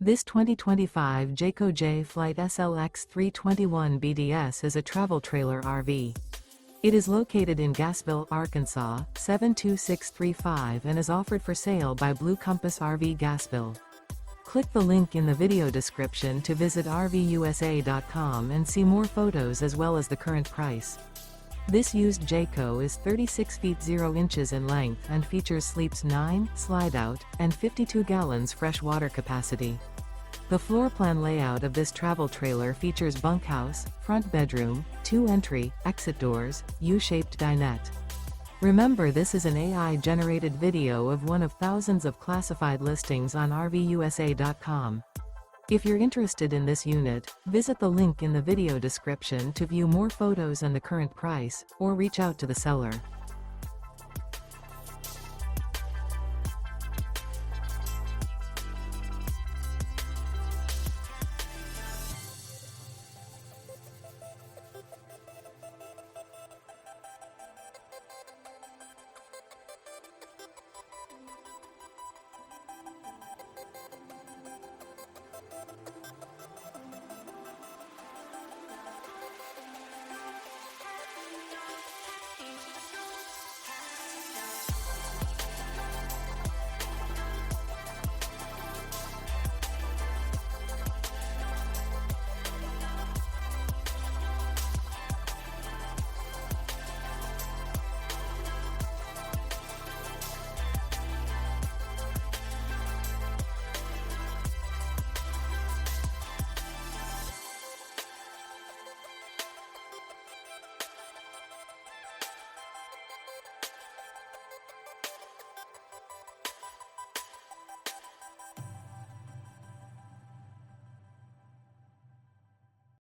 This 2025 Jayco Jay Flight SLX 321 BDS is a travel trailer RV. It is located in Gassville, Arkansas, 72635 and is offered for sale by Blue Compass RV Gassville. Click the link in the video description to visit RVUSA.com and see more photos as well as the current price. This used Jayco is 36 feet 0 inches in length and features sleeps 9, slide-out, and 52 gallons fresh water capacity. The floor plan layout of this travel trailer features bunkhouse, front bedroom, 2 entry, exit doors, U-shaped dinette. Remember, this is an AI-generated video of one of thousands of classified listings on RVUSA.com. If you're interested in this unit, visit the link in the video description to view more photos and the current price, or reach out to the seller.